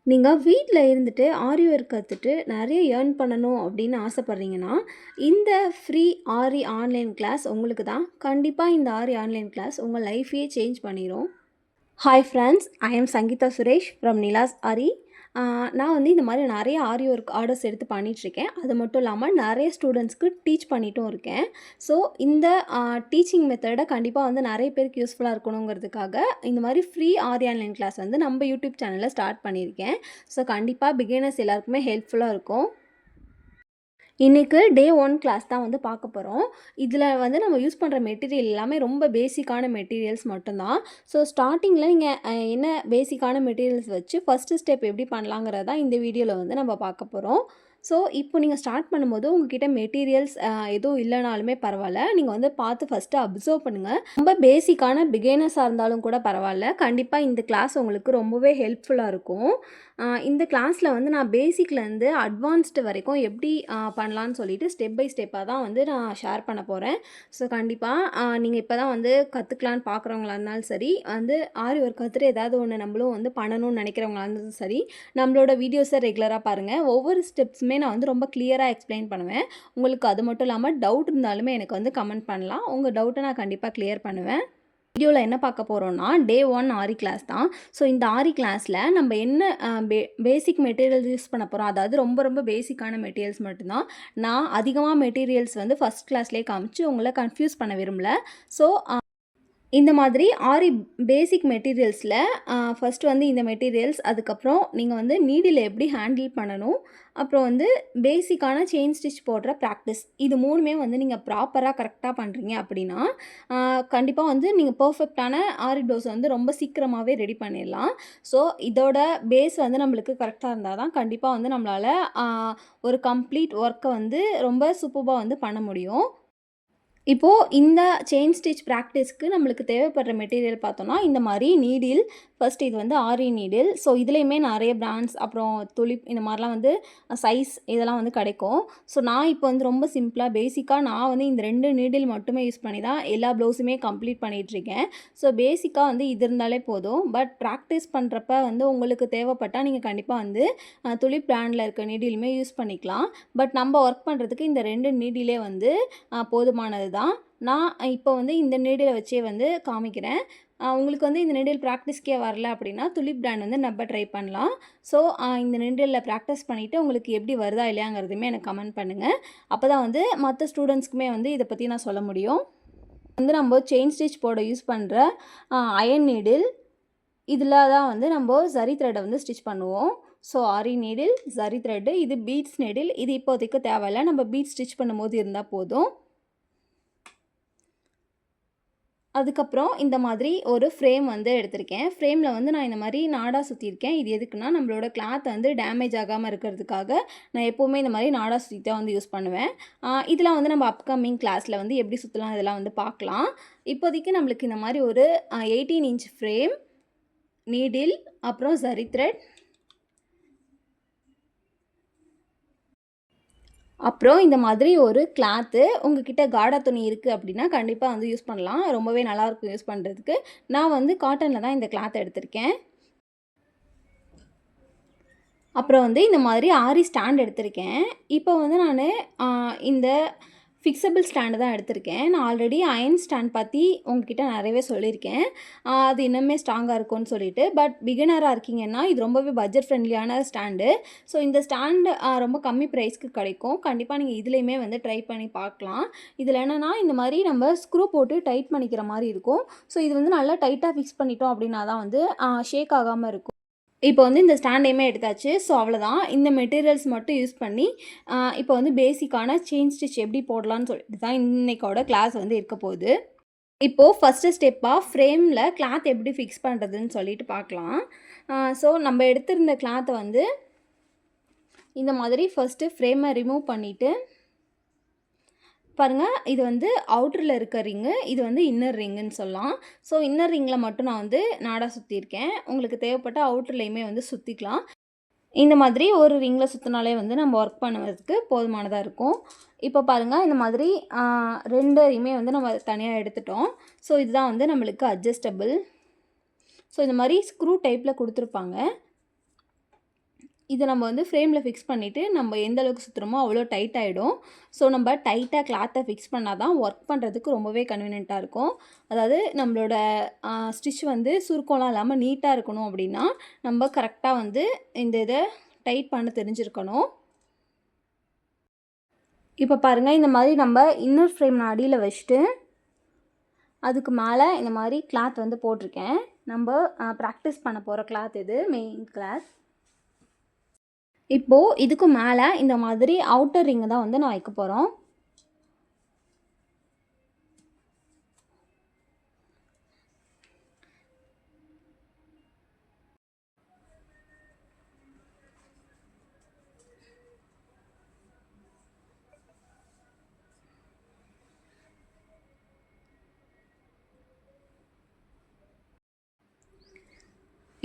நீங்க வீட்ல இருந்துட்டு ஆரி ஒர்க் கத்துட்டு நெறைய ஏர்ன் பண்ணணும் அப்படின்னு ஆசைப்படுறீங்கன்னா, இந்த ஃப்ரீ ஆரி ஆன்லைன் கிளாஸ் உங்களுக்கு தான். கண்டிப்பா இந்த ஆரி ஆன்லைன் கிளாஸ் உங்க லைஃபையே சேஞ்ச் பண்ணிரும். Hi friends, I am Sangeetha Suresh from Nila's Aari. நான் வந்து இந்த மாதிரி நிறைய ஆரி ஒர்க் ஆர்டர்ஸ் எடுத்து பண்ணிகிட்ருக்கேன். அது மட்டும் இல்லாமல் நிறைய ஸ்டூடெண்ட்ஸ்க்கு டீச் பண்ணிட்டும் இருக்கேன். ஸோ இந்த டீச்சிங் மெத்தடை கண்டிப்பாக வந்து நிறைய பேருக்கு யூஸ்ஃபுல்லாக இருக்கணுங்கிறதுக்காக இந்த மாதிரி ஃப்ரீ ஆரி ஆன்லைன் கிளாஸ் வந்து நம்ம யூடியூப் சேனலில் ஸ்டார்ட் பண்ணியிருக்கேன். ஸோ கண்டிப்பாக பிகினர்ஸ் எல்லாருக்குமே ஹெல்ப்ஃபுல்லாக இருக்கும். இன்றைக்கு டே 1 கிளாஸ் தான் வந்து பார்க்க போகிறோம். இதில் வந்து நம்ம யூஸ் பண்ணுற மெட்டீரியல் எல்லாமே ரொம்ப பேசிக்கான மெட்டீரியல்ஸ் மட்டும்தான். ஸோ ஸ்டார்ட்டிங்கில் நீங்கள் என்ன பேசிக்கான மெட்டீரியல்ஸ் வச்சு ஃபஸ்ட்டு ஸ்டெப் எப்படி பண்ணலாங்கிறது தான் இந்த வீடியோவில் வந்து நம்ம பார்க்க போகிறோம். ஸோ இப்போ நீங்கள் ஸ்டார்ட் பண்ணும்போது உங்ககிட்ட மெட்டீரியல்ஸ் எதுவும் இல்லைனாலுமே பரவாயில்ல. நீங்கள் வந்து பார்த்து ஃபஸ்ட்டு அப்சர்வ் பண்ணுங்கள். ரொம்ப பேசிக்கான பிகினர்ஸாக இருந்தாலும் கூட பரவாயில்ல. கண்டிப்பாக இந்த கிளாஸ் உங்களுக்கு ரொம்பவே ஹெல்ப்ஃபுல்லாக இருக்கும். இந்த கிளாஸில் வந்து நான் பேசிக்லேருந்து அட்வான்ஸ்டு வரைக்கும் எப்படி பண்ணலான்னு சொல்லிட்டு ஸ்டெப் பை ஸ்டெப்பாக தான் வந்து நான் ஷேர் பண்ண போகிறேன். ஸோ கண்டிப்பாக நீங்கள் இப்போ தான் வந்து கற்றுக்கலான்னு பார்க்குறவங்களா இருந்தாலும் சரி, வந்து ஆரி ஒர்க் கற்றுட்டு ஏதாவது ஒன்று நம்மளும் வந்து பண்ணணும்னு நினைக்கிறவங்களா இருந்தாலும் சரி, நம்மளோட வீடியோஸை ரெகுலராக பாருங்கள். ஒவ்வொரு ஸ்டெப்ஸுமே நான் வந்து ரொம்ப கிளியராக எக்ஸ்பிளைன் பண்ணுவேன். உங்களுக்கு அது மட்டும் இல்லாமல் டவுட் இருந்தாலுமே எனக்கு வந்து கமெண்ட் பண்ணலாம். உங்கள் டவுட்டை நான் கண்டிப்பாக கிளியர் பண்ணுவேன். வீடியோவில் என்ன பார்க்க போகிறோம்னா, டே 1 ஆரி கிளாஸ் தான். ஸோ இந்த ஆரி கிளாஸில் நம்ம என்ன பேசிக் மெட்டீரியல்ஸ் யூஸ் பண்ண போகிறோம், அதாவது ரொம்ப ரொம்ப பேசிக்கான மெட்டீரியல்ஸ் மட்டும்தான். நான் அதிகமாக மெட்டீரியல்ஸ் வந்து ஃபஸ்ட் கிளாஸ்லேயே காமிச்சு உங்களை கன்ஃபியூஸ் பண்ண விரும்பல. ஸோ இந்த மாதிரி ஆரி பேசிக் மெட்டீரியல்ஸில் ஃபஸ்ட்டு வந்து இந்த மெட்டீரியல்ஸ், அதுக்கப்புறம் நீங்கள் வந்து நீடில் எப்படி ஹேண்டில் பண்ணணும், அப்புறம் வந்து பேசிக்கான செயின் ஸ்டிச் போடுற ப்ராக்டிஸ், இது 3மே வந்து நீங்கள் ப்ராப்பராக கரெக்டாக பண்ணுறீங்க அப்படின்னா கண்டிப்பாக வந்து நீங்கள் பர்ஃபெக்டான ஆரி ப்ளவுஸை வந்து ரொம்ப சீக்கிரமாகவே ரெடி பண்ணிடலாம். ஸோ இதோட பேஸ் வந்து நம்மளுக்கு கரெக்டாக இருந்தால் தான் கண்டிப்பாக வந்து நம்மளால் ஒரு கம்ப்ளீட் ஒர்க்கை வந்து ரொம்ப சூப்பராக வந்து பண்ண முடியும். இப்போது இந்த செயின் ஸ்டிச் ப்ராக்டிஸ்க்கு நம்மளுக்கு தேவைப்படுற மெட்டீரியல் பார்த்தோன்னா, இந்த மாதிரி நீடில், ஃபர்ஸ்ட் இது வந்து ஆரி நீடில். ஸோ இதுலேயுமே நிறைய பிராண்ட்ஸ், அப்புறம் துளிப், இந்த மாதிரிலாம் வந்து சைஸ் இதெல்லாம் வந்து கிடைக்கும். ஸோ நான் இப்போ வந்து ரொம்ப சிம்பிளாக பேசிக்காக நான் வந்து இந்த 2 நீடில் மட்டுமே யூஸ் பண்ணி தான் எல்லா ப்ளவுஸுமே கம்ப்ளீட் பண்ணிகிட்ருக்கேன். ஸோ பேசிக்காக வந்து இது இருந்தாலே போதும். பட் ப்ராக்டிஸ் பண்ணுறப்ப வந்து உங்களுக்கு தேவைப்பட்டால் நீங்கள் கண்டிப்பாக வந்து துளிப் பிராண்டில் இருக்க நீடிலுமே யூஸ் பண்ணிக்கலாம். பட் நம்ம ஒர்க் பண்ணுறதுக்கு இந்த 2 நீடிலே வந்து போதுமானது தான். நான் இப்போ வந்து இந்த நீடிலை வச்சே வந்து காமிக்கிறேன். உங்களுக்கு வந்து இந்த நீடில் ப்ராக்டிஸ்க்கே வரல அப்படின்னா துலிப் பிராண்ட் வந்து நம்ம ட்ரை பண்ணலாம். ஸோ இந்த நீடிலில் ப்ராக்டிஸ் பண்ணிவிட்டு உங்களுக்கு எப்படி வருதா இல்லையாங்கிறதுமே எனக்கு கமெண்ட் பண்ணுங்கள். அப்போ தான் வந்து மற்ற ஸ்டூடெண்ட்ஸ்க்குமே வந்து இதை பற்றி நான் சொல்ல முடியும். வந்து நம்ம செயின் ஸ்டிச் போட யூஸ் பண்ணுற அயன் நீடில், இதில் தான் வந்து நம்ம ஜரி த்ரெட்டை வந்து ஸ்டிச் பண்ணுவோம். ஸோ ஆரி நீடில், ஜரி த்ரெட்டு, இது பீட்ஸ் நீடில். இது இப்போதைக்கு தேவையில்லை, நம்ம பீட்ஸ் ஸ்டிச் பண்ணும்போது இருந்தால் போதும். அதுக்கப்புறம் இந்த மாதிரி ஒரு ஃப்ரேம் வந்து எடுத்திருக்கேன். ஃப்ரேமில் வந்து நான் இந்த மாதிரி நாடா சுற்றியிருக்கேன். இது எதுக்குன்னா, நம்மளோட கிளாத் வந்து டேமேஜ் ஆகாமல் இருக்கிறதுக்காக நான் எப்போவுமே இந்த மாதிரி நாடா சுற்றி தான் வந்து யூஸ் பண்ணுவேன். இதெல்லாம் வந்து நம்ம அப்கமிங் கிளாஸில் வந்து எப்படி சுற்றலாம் இதெல்லாம் வந்து பார்க்கலாம். இப்போதைக்கு நம்மளுக்கு இந்த மாதிரி ஒரு 18 இன்ச் ஃப்ரேம், நீடில், அப்புறம் ஜரி த்ரெட், அப்புறம் இந்த மாதிரி ஒரு கிளாத்து, உங்ககிட்ட காடா துணி இருக்குது அப்படின்னா கண்டிப்பாக வந்து யூஸ் பண்ணலாம். ரொம்பவே நல்லாயிருக்கும் யூஸ் பண்ணுறதுக்கு. நான் வந்து காட்டனில் தான் இந்த கிளாத் எடுத்திருக்கேன். அப்புறம் வந்து இந்த மாதிரி ஆரி ஸ்டாண்ட் எடுத்திருக்கேன். இப்போ வந்து நான் இந்த ஃபிக்ஸபிள் ஸ்டாண்டு தான் எடுத்திருக்கேன். நான் ஆல்ரெடி அயன் ஸ்டாண்ட் பற்றி உங்ககிட்ட நிறையவே சொல்லியிருக்கேன். அது இன்னுமே ஸ்ட்ராங்காக இருக்கும்னு சொல்லிட்டு. பட் பிகினராக இருக்கீங்கன்னா இது ரொம்பவே பட்ஜெட் ஃப்ரெண்ட்லியான ஸ்டாண்டு. ஸோ இந்த ஸ்டாண்டு ரொம்ப கம்மி ப்ரைஸ்க்கு கிடைக்கும். கண்டிப்பாக நீங்கள் இதுலேயுமே வந்து ட்ரை பண்ணி பார்க்கலாம். இதில் என்னென்னா, இந்த மாதிரி நம்ம ஸ்க்ரூ போட்டு டைட் பண்ணிக்கிற மாதிரி இருக்கும். ஸோ இது வந்து நல்லா டைட்டாக ஃபிக்ஸ் பண்ணிட்டோம் அப்படின்னா தான் வந்து ஷேக் ஆகாமல் இருக்கும். இப்போ வந்து இந்த ஸ்டாண்டையுமே எடுத்தாச்சு. ஸோ அவ்வளோதான். இந்த மெட்டீரியல்ஸ் மட்டும் யூஸ் பண்ணி இப்போ வந்து பேசிக்கான செயின் ஸ்டிச் எப்படி போடலான்னு சொல்லிட்டு தான் இன்றைக்கோட கிளாஸ் வந்து இருக்க போகுது. இப்போது ஃபஸ்ட்டு ஸ்டெப்பாக ஃப்ரேமில் கிளாத் எப்படி ஃபிக்ஸ் பண்ணுறதுன்னு சொல்லிட்டு பார்க்கலாம். ஸோ நம்ம எடுத்திருந்த கிளாத்தை வந்து இந்த மாதிரி ஃபஸ்ட்டு ஃப்ரேமை ரிமூவ் பண்ணிவிட்டு பாருங்கள், இது வந்து அவுட்டரில் இருக்க ரிங்கு, இது வந்து இன்னர் ரிங்குன்னு சொல்லலாம். ஸோ இன்னர் ரிங்கில் மட்டும் நான் வந்து நாடா சுற்றியிருக்கேன். உங்களுக்கு தேவைப்பட்ட அவுட்டர்லேயுமே வந்து சுற்றிக்கலாம். இந்த மாதிரி ஒரு ரிங்கில் சுற்றினாலே வந்து நம்ம ஒர்க் பண்ணுறதுக்கு போதுமானதாக இருக்கும். இப்போ பாருங்கள், இந்த மாதிரி 2யுமே வந்து நம்ம தனியாக எடுத்துட்டோம். ஸோ இதுதான் வந்து நம்மளுக்கு அட்ஜஸ்டபிள். ஸோ இந்த மாதிரி ஸ்க்ரூ டைப்பில் கொடுத்துருப்பாங்க. இத நம்ம வந்து ஃப்ரேமில் ஃபிக்ஸ் பண்ணிவிட்டு நம்ம எந்த அளவுக்கு சுற்றுறோமோ அவ்வளோ டைட் ஆகிடும். ஸோ நம்ம டைட்டாக கிளாத்தை ஃபிக்ஸ் பண்ணால் தான் ஒர்க் பண்ணுறதுக்கு ரொம்பவே கன்வீனியண்ட்டாக இருக்கும். அதாவது நம்மளோட ஸ்டிச் வந்து சுருக்கம்லாம் இல்லாமல் நீட்டாக இருக்கணும் அப்படின்னா நம்ம கரெக்டாக வந்து இந்த இதை டைட் பண்ண தெரிஞ்சிருக்கணும். இப்போ பாருங்கள், இந்த மாதிரி நம்ம இன்னர் ஃப்ரேம் நான் அடியில் வச்சுட்டு அதுக்கு மேலே இந்த மாதிரி கிளாத் வந்து போட்டிருக்கேன். நம்ம ப்ராக்டிஸ் பண்ண போகிற கிளாத் இது மெயின் கிளாத். இப்போது இதுக்கு மேலே இந்த மாதிரி அவுட்டர் ரிங்கை தான் வந்து நான் வைக்க போகிறோம்.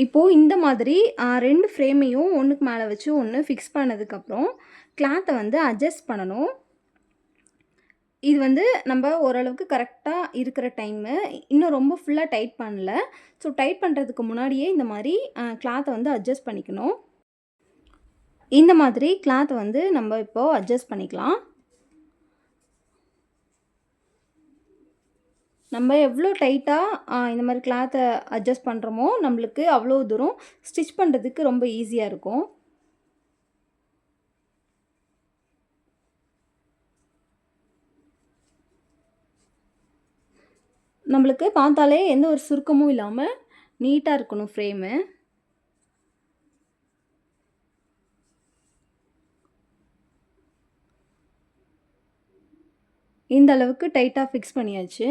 இப்போது இந்த மாதிரி 2 ஃப்ரேமையும் ஒன்றுக்கு மேலே வச்சு ஒன்று ஃபிக்ஸ் பண்ணதுக்கப்புறம் கிளாத்தை வந்து அட்ஜஸ்ட் பண்ணணும். இது வந்து நம்ம ஓரளவுக்கு கரெக்டாக இருக்கிற டைமு, இன்னும் ரொம்ப ஃபுல்லாக டைட் பண்ணல. ஸோ டைட் பண்ணுறதுக்கு முன்னாடியே இந்த மாதிரி கிளாத்தை வந்து அட்ஜஸ்ட் பண்ணிக்கணும். இந்த மாதிரி கிளாத்தை வந்து நம்ம இப்போது அட்ஜஸ்ட் பண்ணிக்கலாம். நம்ம எவ்வளோ டைட்டாக இந்த மாதிரி கிளாத்தை அட்ஜஸ்ட் பண்ணுறோமோ நம்மளுக்கு அவ்வளோ தூரம் ஸ்டிச் பண்ணுறதுக்கு ரொம்ப ஈஸியாக இருக்கும். நம்மளுக்கு பார்த்தாலே எந்த ஒரு சுருக்கமும் இல்லாமல் நீட்டாக இருக்கணும் ஃப்ரேமு. இந்த அளவுக்கு டைட்டாக ஃபிக்ஸ் பண்ணியாச்சு.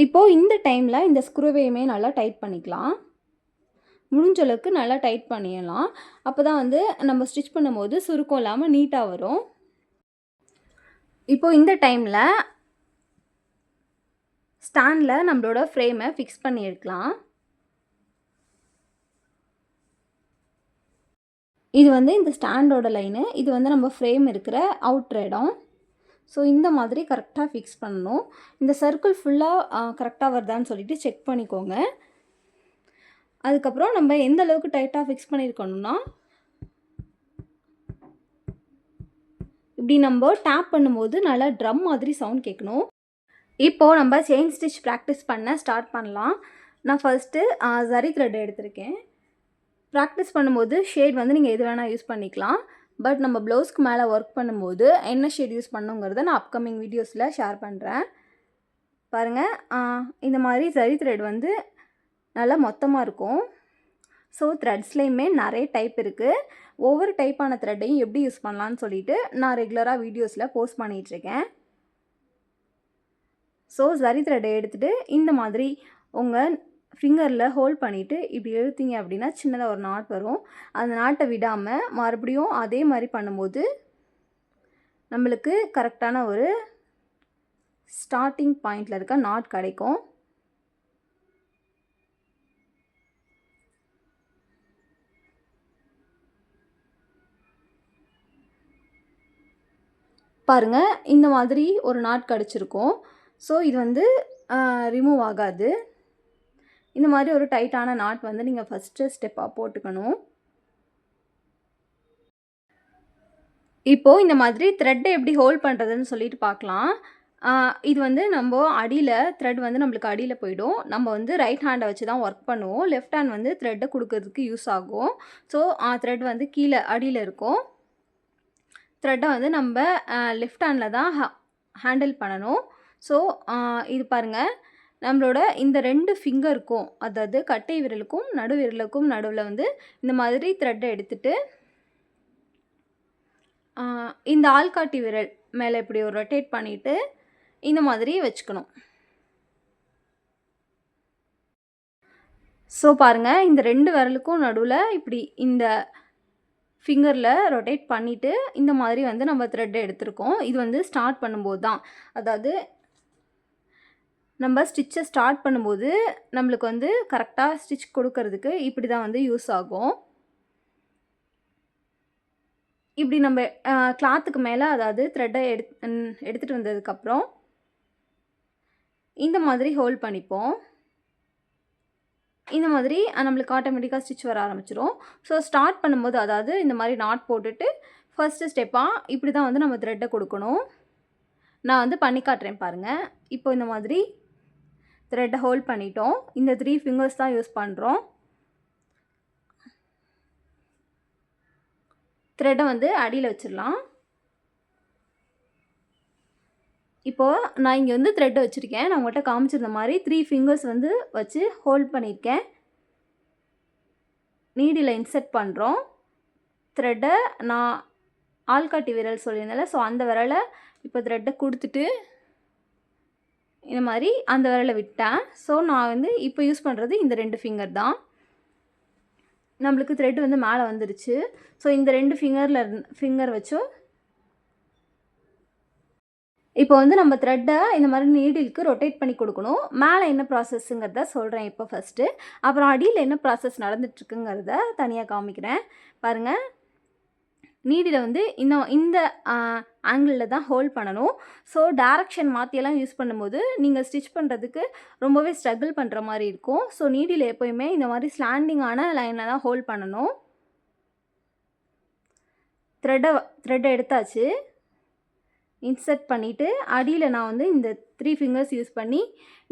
இப்போது இந்த டைமில் இந்த ஸ்க்ரூவையுமே நல்லா டைட் பண்ணிக்கலாம். முடிஞ்ச அளவுக்கு நல்லா டைட் பண்ணிடலாம். அப்போ தான் வந்து நம்ம ஸ்டிச் பண்ணும்போது சுருக்கம் இல்லாமல் நீட்டாக வரும். இப்போது இந்த டைமில் ஸ்டாண்டில் நம்மளோட ஃப்ரேமை ஃபிக்ஸ் பண்ணியிருக்கலாம். இது வந்து இந்த ஸ்டாண்டோட லைனு, இது வந்து நம்ம ஃப்ரேம் இருக்கிற அவுட்ரு இடம். ஸோ இந்த மாதிரி கரெக்டாக ஃபிக்ஸ் பண்ணணும். இந்த சர்க்கிள் ஃபுல்லாக கரெக்டாக வருதான்னு சொல்லிட்டு செக் பண்ணிக்கோங்க. அதுக்கப்புறம் நம்ம எந்த அளவுக்கு டைட்டாக ஃபிக்ஸ் பண்ணியிருக்கணும்னா, இப்படி நம்ம டேப் பண்ணும்போது நல்லா ட்ரம் மாதிரி சவுண்ட் கேட்கணும். இப்போது நம்ம செயின் ஸ்டிச் ப்ராக்டிஸ் பண்ண ஸ்டார்ட் பண்ணலாம். நான் ஃபஸ்ட்டு ஜரி த்ரெட் எடுத்திருக்கேன். ப்ராக்டிஸ் பண்ணும்போது ஷேட் வந்து நீங்கள் எது வேணால் யூஸ் பண்ணிக்கலாம். பட் நம்ம ப்ளவுஸ்க்கு மேலே ஒர்க் பண்ணும்போது என்ன ஷேட் யூஸ் பண்ணுங்கிறத நான் அப்கமிங் வீடியோஸில் ஷேர் பண்ணுறேன். பாருங்கள், இந்த மாதிரி ஜரி த்ரெட் வந்து நல்லா மொத்தமாக இருக்கும். ஸோ த்ரெட்ஸ்லேயுமே நிறைய டைப் இருக்குது. ஒவ்வொரு டைப்பான த்ரெட்டையும் எப்படி யூஸ் பண்ணலான்னு சொல்லிட்டு நான் ரெகுலராக வீடியோஸில் போஸ்ட் பண்ணிகிட்ருக்கேன். ஸோ ஜரி த்ரெட்டை எடுத்துகிட்டு இந்த மாதிரி உங்கள் ஃபிங்கரில் ஹோல்ட் பண்ணிவிட்டு இப்படி இழுத்தீங்க அப்படின்னா சின்னதாக ஒரு நாட் வரும். அந்த நாட்டை விடாமல் மறுபடியும் அதே மாதிரி பண்ணும்போது நம்மளுக்கு கரெக்டான ஒரு ஸ்டார்டிங் பாயிண்டில் இருக்க நாட் கிடைக்கும். பாருங்கள், இந்த மாதிரி ஒரு நாட் கிடச்சிருக்கும். ஸோ இது வந்து ரிமூவ் ஆகாது. இந்த மாதிரி ஒரு டைட்டான நாட் வந்து நீங்கள் ஃபஸ்ட்டு ஸ்டெப்பாக போட்டுக்கணும். இப்போது இந்த மாதிரி த்ரெட்டை எப்படி ஹோல்ட் பண்ணுறதுன்னு சொல்லிட்டு பார்க்கலாம். இது வந்து நம்ம அடியில் த்ரெட் வந்து நம்மளுக்கு அடியில் போயிடும். நம்ம வந்து ரைட் ஹேண்டை வச்சு தான் ஒர்க் பண்ணுவோம். லெஃப்ட் ஹேண்ட் வந்து த்ரெட்டை கொடுக்கறதுக்கு யூஸ் ஆகும். ஸோ த்ரெட் வந்து கீழே அடியில் இருக்கும். த்ரெட்டை வந்து நம்ம லெஃப்ட் ஹேண்டில் தான் ஹேண்டில் பண்ணணும். ஸோ இது பாருங்கள், நம்மளோட இந்த 2 ஃபிங்கருக்கும், அதாவது கட்டை விரலுக்கும் நடு விரலுக்கும் நடுவில் வந்து இந்த மாதிரி த்ரெட்டை எடுத்துகிட்டு இந்த ஆள்காட்டி விரல் மேலே இப்படி ஒரு ரொட்டேட் பண்ணிவிட்டு இந்த மாதிரி வச்சுக்கணும். ஸோ பாருங்கள், இந்த 2 விரலுக்கும் நடுவில் இப்படி இந்த ஃபிங்கரில் ரொட்டேட் பண்ணிவிட்டு இந்த மாதிரி வந்து நம்ம த்ரெட்டை எடுத்திருக்கோம். இது வந்து ஸ்டார்ட் பண்ணும்போது தான், அதாவது நம்ம ஸ்டிச்சை ஸ்டார்ட் பண்ணும்போது நம்மளுக்கு வந்து கரெக்டாக ஸ்டிச் கொடுக்கறதுக்கு இப்படி தான் வந்து யூஸ் ஆகும். இப்படி நம்ம கிளாத்துக்கு மேலே, அதாவது த்ரெட்டை எடுத்துகிட்டு வந்ததுக்கப்புறம் இந்த மாதிரி ஹோல்ட் பண்ணிப்போம். இந்த மாதிரி நம்மளுக்கு ஆட்டோமேட்டிக்காக ஸ்டிச் வர ஆரம்பிச்சிடும். ஸோ ஸ்டார்ட் பண்ணும்போது அதாவது இந்த மாதிரி நாட் போட்டுட்டு ஃபஸ்ட்டு ஸ்டெப்பாக இப்படி தான் வந்து நம்ம த்ரெட்டை கொடுக்கணும். நான் வந்து பண்ணி காட்டுறேன் பாருங்கள். இப்போ இந்த மாதிரி த்ரெட்டை ஹோல்ட் பண்ணிட்டோம். இந்த 3 ஃபிங்கர்ஸ் தான் யூஸ் பண்ணுறோம். த்ரெட்டை வந்து அடியில் வச்சிடலாம். இப்போது நான் இங்கே வந்து த்ரெட்டை வச்சுருக்கேன். நான் உங்கள்கிட்ட காமிச்சிருந்த மாதிரி 3 ஃபிங்கர்ஸ் வந்து வச்சு ஹோல்ட் பண்ணியிருக்கேன். நீடில் இன்செர்ட் பண்ணுறோம். த்ரெட்டை நான் ஆள்காட்டி விரல் சொல்லியிருந்தேன்ல, ஸோ அந்த விரலை இப்போ த்ரெட்டை கொடுத்துட்டு இந்த மாதிரி அந்த விரலை விட்டேன். ஸோ நான் வந்து இப்போ யூஸ் பண்ணுறது இந்த 2 ஃபிங்கர் தான். நம்மளுக்கு த்ரெட் வந்து மேலே வந்துருச்சு. ஸோ இந்த 2 ஃபிங்கர் வச்சும் இப்போ வந்து நம்ம த்ரெட்டை இந்த மாதிரி நீடிலுக்கு ரொட்டேட் பண்ணி கொடுக்கணும். மேலே என்ன ப்ராசஸ்ஸுங்கிறத சொல்கிறேன் இப்போ ஃபஸ்ட்டு. அப்புறம் அடியில் என்ன ப்ராசஸ் நடந்துட்டுருக்குங்கிறத தனியாக காமிக்கிறேன் பாருங்கள். நீடில் வந்து இந்த ஆங்கிளில் தான் ஹோல்ட் பண்ணணும். ஸோ டைரக்ஷன் மாற்றியெல்லாம் யூஸ் பண்ணும்போது நீங்கள் ஸ்டிச் பண்ணுறதுக்கு ரொம்பவே ஸ்ட்ரகிள் பண்ணுற மாதிரி இருக்கும். ஸோ நீடில் எப்போயுமே இந்த மாதிரி ஸ்லாண்டிங்கான லைனில் தான் ஹோல்ட் பண்ணணும். த்ரெட்டை எடுத்தாச்சு. இன்செர்ட் பண்ணிவிட்டு அடியில் நான் வந்து இந்த 3 ஃபிங்கர்ஸ் யூஸ் பண்ணி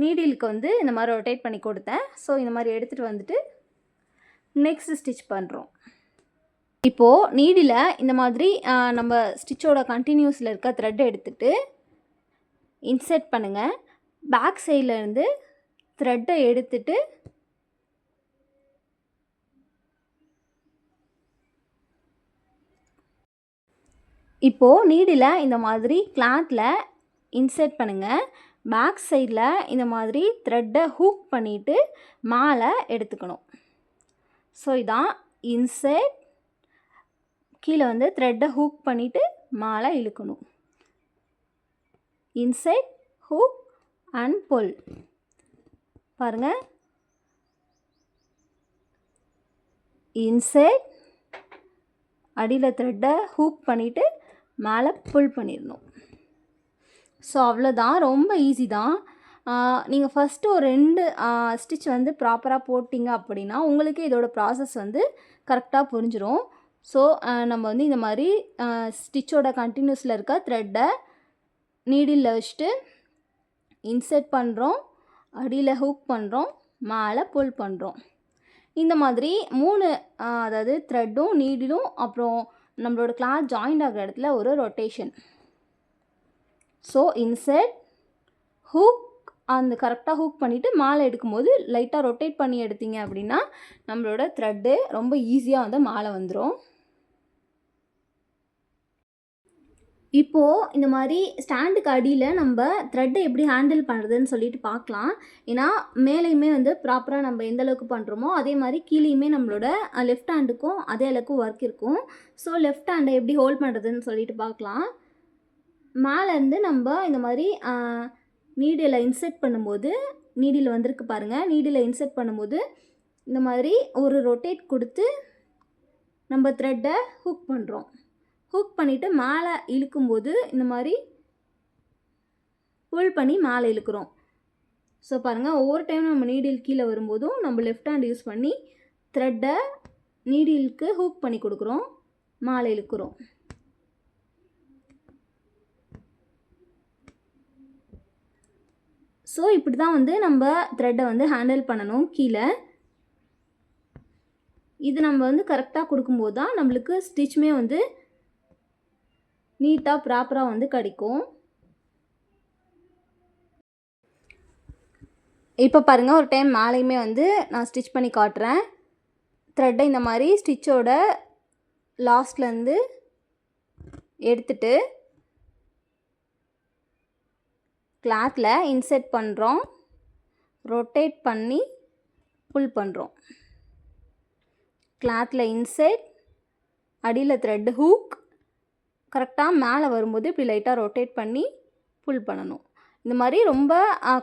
நீடிலுக்கு வந்து இந்த மாதிரி ரொட்டேட் பண்ணி கொடுத்தேன். ஸோ இந்த மாதிரி எடுத்துகிட்டு வந்துட்டு நெக்ஸ்ட் ஸ்டிச் பண்ணுறோம். இப்போது நீடில் இந்த மாதிரி நம்ம ஸ்டிச்சோட கண்டினியூஸில் இருக்க த்ரெட்டை எடுத்துகிட்டு இன்செர்ட் பண்ணுங்கள். பேக் சைடில் இருந்து த்ரெட்டை எடுத்துட்டு இப்போது நீடில் இந்த மாதிரி கிளாத்தில் இன்செர்ட் பண்ணுங்கள். பேக் சைடில் இந்த மாதிரி த்ரெட்டை ஹூக் பண்ணிவிட்டு மேலே எடுத்துக்கணும். ஸோ இதான் இன்செர்ட். கீழே வந்து த்ரெட்டை ஹூக் பண்ணிவிட்டு மேலே இழுக்கணும். இன்செர்ட், ஹூக் அண்ட் புல். பாருங்கள். இன்செர்ட், அடியில் த்ரெட்டை ஹூக் பண்ணிவிட்டு மேலே புல் பண்ணிடணும். ஸோ அவ்வளோதான், ரொம்ப ஈஸி தான். நீங்கள் ஃபஸ்ட்டு ஒரு 2 ஸ்டிச் வந்து ப்ராப்பராக போட்டிங்க அப்படின்னா உங்களுக்கு இதோட ப்ராசஸ் வந்து கரெக்டாக புரிஞ்சிடும். ஸோ நம்ம வந்து இந்த மாதிரி ஸ்டிச்சோட கண்டினியூஸில் இருக்க த்ரெட்டை நீடிலில் வச்சுட்டு இன்செர்ட் பண்ணுறோம், அடியில் ஹூக் பண்ணுறோம், மேலே புல் பண்ணுறோம். இந்த மாதிரி 3 அதாவது த்ரெட்டும் நீடிலும் அப்புறம் நம்மளோட கிளாத் ஜாயிண்ட் ஆகிற இடத்துல ஒரு ரொட்டேஷன். ஸோ இன்செர்ட், ஹூக், அந்த கரெக்டாக ஹூக் பண்ணிவிட்டு மேலே எடுக்கும்போது லைட்டாக ரொட்டேட் பண்ணி எடுத்தீங்க அப்படின்னா நம்மளோட த்ரெட்டு ரொம்ப ஈஸியாக வந்து மேலே வந்துடும். இப்போது இந்த மாதிரி ஸ்டாண்டுக்கு அடியில் நம்ம த்ரெட்டை எப்படி ஹேண்டில் பண்ணுறதுன்னு சொல்லிட்டு பார்க்கலாம். ஏன்னா மேலேயுமே வந்து ப்ராப்பராக நம்ம எந்த அளவுக்கு பண்ணுறோமோ அதே மாதிரி கீழேயுமே நம்மளோட லெஃப்ட் ஹேண்டுக்கும் அதே அளவுக்கு ஒர்க் இருக்கும். ஸோ லெஃப்ட் ஹேண்டை எப்படி ஹோல்ட் பண்ணுறதுன்னு சொல்லிட்டு பார்க்கலாம். மேலேருந்து நம்ம இந்த மாதிரி நீடில் இன்செர்ட் பண்ணும்போது நீடில் வந்திருக்கு பாருங்கள். நீடில் இன்செர்ட் பண்ணும்போது இந்த மாதிரி ஒரு ரொட்டேட் கொடுத்து நம்ம த்ரெட்டை ஹூக் பண்ணுறோம். ஹூக் பண்ணிவிட்டு மேலே இழுக்கும்போது இந்த மாதிரி புல் பண்ணி மேலே இழுக்கிறோம். ஸோ பாருங்கள், ஒவ்வொரு டைம் நம்ம நீடில் கீழே வரும்போதும் நம்ம லெஃப்ட் ஹேண்ட் யூஸ் பண்ணி த்ரெட்டை நீடிலுக்கு ஹூக் பண்ணி கொடுக்குறோம், மேலே இழுக்கிறோம். ஸோ இப்படி தான் வந்து நம்ம த்ரெட்டை வந்து ஹேண்டில் பண்ணணும் கீழே. இது நம்ம வந்து கரெக்டாக கொடுக்கும்போது தான் நம்மளுக்கு ஸ்டிச்சுமே வந்து நீட்டாக ப்ராப்பராக வந்து கிடைக்கும். இப்போ பாருங்கள், ஒரு டைம் மேலேயுமே வந்து நான் ஸ்டிச் பண்ணி காட்டுறேன். த்ரெட்டை இந்த மாதிரி ஸ்டிச்சோட லாஸ்ட்லேருந்து எடுத்துட்டு கிளாத்தில் இன்செர்ட் பண்ணுறோம், ரொட்டேட் பண்ணி புல் பண்ணுறோம். கிளாத்தில் இன்செர்ட், அடியில் த்ரெட் ஹூக், கரெக்டாக மேலே வரும்போது இப்படி லைட்டாக ரொட்டேட் பண்ணி புல் பண்ணணும். இந்த மாதிரி ரொம்ப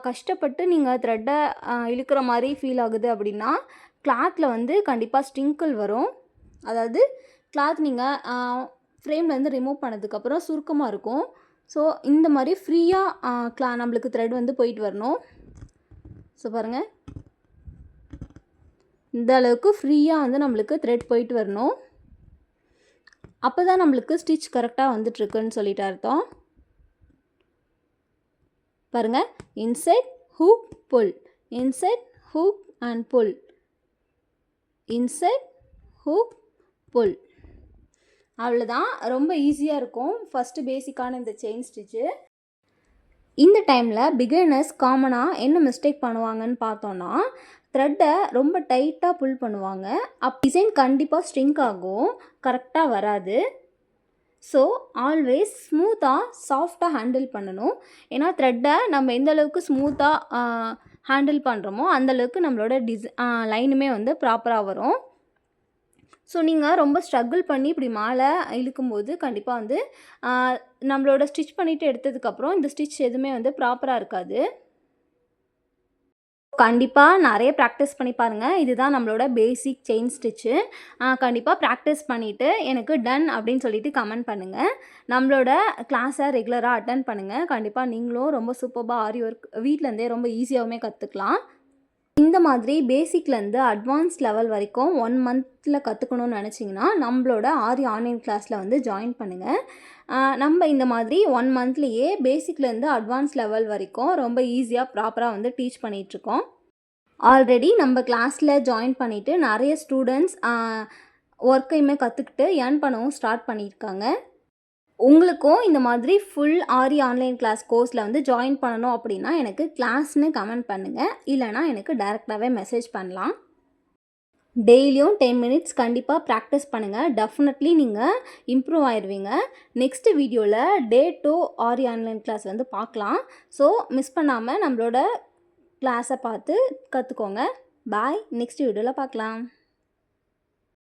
கஷ்டப்பட்டு நீங்கள் த்ரெட்டை இழுக்கிற மாதிரி ஃபீல் ஆகுது அப்படின்னா கிளாத்தில் வந்து கண்டிப்பாக ஸ்ட்ரிங்கிள் வரும். அதாவது கிளாத் நீங்கள் ஃப்ரேம்லேருந்து ரிமூவ் பண்ணதுக்கப்புறம் சுருக்கமாக இருக்கும். ஸோ இந்த மாதிரி ஃப்ரீயாக நம்மளுக்கு த்ரெட் வந்து போயிட்டு வரணும். ஸோ பாருங்கள், இந்த அளவுக்கு ஃப்ரீயாக வந்து நம்மளுக்கு த்ரெட் போயிட்டு வரணும். அப்போ தான் நம்மளுக்கு ஸ்டிச் கரெக்டாக வந்துட்டுருக்குன்னு சொல்லிட்டு அர்த்தம். பாருங்கள், inside hook pull, inside hook and pull, inside hook pull. அவ்வளோதான். ரொம்ப ஈஸியாக இருக்கும் ஃபஸ்ட்டு பேசிக்கான இந்த செயின் ஸ்டிச்சு. இந்த டைமில் பிகினர்ஸ் காமனாக என்ன மிஸ்டேக் பண்ணுவாங்கன்னு பார்த்தோன்னா, த்ரெட்டை ரொம்ப டைட்டாக புல் பண்ணுவாங்க. டிசைன் கண்டிப்பாக ஸ்ட்ரிங்க் ஆகும், கரெக்டாக வராது. ஸோ ஆல்வேஸ் ஸ்மூத்தாக சாஃப்டாக ஹேண்டில் பண்ணணும். ஏன்னா த்ரெட்டை நம்ம எந்த அளவுக்கு ஸ்மூத்தாக ஹேண்டில் பண்ணுறோமோ அந்தளவுக்கு நம்மளோட லைனுமே வந்து ப்ராப்பராக வரும். ஸோ நீங்கள் ரொம்ப ஸ்ட்ரகிள் பண்ணி இப்படி மேலே இழுக்கும்போது கண்டிப்பாக வந்து நம்மளோட ஸ்டிச் பண்ணிவிட்டு எடுத்ததுக்கப்புறம் இந்த ஸ்டிச் எதுவுமே வந்து ப்ராப்பராக இருக்காது. கண்டிப்பாக நிறைய ப்ராக்டிஸ் பண்ணி பாருங்கள். இதுதான் நம்மளோட பேசிக் செயின் ஸ்டிச்சு. கண்டிப்பாக ப்ராக்டிஸ் பண்ணிவிட்டு எனக்கு டன் அப்படின்னு சொல்லிட்டு கமெண்ட் பண்ணுங்கள். நம்மளோட கிளாஸை ரெகுலராக அட்டன் பண்ணுங்கள். கண்டிப்பாக நீங்களும் ரொம்ப சூப்பராக ஆரி ஒர்க் வீட்டிலேருந்தே ரொம்ப ஈஸியாகவுமே கற்றுக்கலாம். இந்த மாதிரி பேசிக்லேருந்து அட்வான்ஸ் லெவல் வரைக்கும் 1 மந்தில் கற்றுக்கணும்னு நினச்சிங்கன்னா நம்மளோட ஆரி ஆன்லைன் கிளாஸில் வந்து ஜாயின் பண்ணுங்கள். நம்ம இந்த மாதிரி 1 மந்த்லேயே பேசிக்லேருந்து அட்வான்ஸ் லெவல் வரைக்கும் ரொம்ப ஈஸியாக ப்ராப்பராக வந்து டீச் பண்ணிகிட்ருக்கோம். ஆல்ரெடி நம்ம கிளாஸில் ஜாயின் பண்ணிவிட்டு நிறைய ஸ்டூடெண்ட்ஸ் ஒர்க்கையுமே கற்றுக்கிட்டு ஏர்ன் பண்ணவும் ஸ்டார்ட் பண்ணியிருக்காங்க. உங்களுக்கும் இந்த மாதிரி ஃபுல் ஆரி ஆன்லைன் கிளாஸ் கோர்ஸில் வந்து ஜாயின் பண்ணணும் அப்படின்னா எனக்கு கிளாஸ்னு கமெண்ட் பண்ணுங்கள், இல்லைனா எனக்கு டைரெக்டாகவே மெசேஜ் பண்ணலாம். டெய்லியும் 10 மினிட்ஸ் கண்டிப்பாக ப்ராக்டிஸ் பண்ணுங்கள். டெஃபினெட்லி நீங்கள் இம்ப்ரூவ் ஆயிடுவீங்க. நெக்ஸ்ட் வீடியோவில் Day 2 ஆரி ஆன்லைன் கிளாஸ் வந்து பார்க்கலாம். ஸோ மிஸ் பண்ணாமல் நம்மளோட கிளாஸை பார்த்து கற்றுக்கோங்க. பாய். நெக்ஸ்ட் வீடியோவில் பார்க்கலாம்.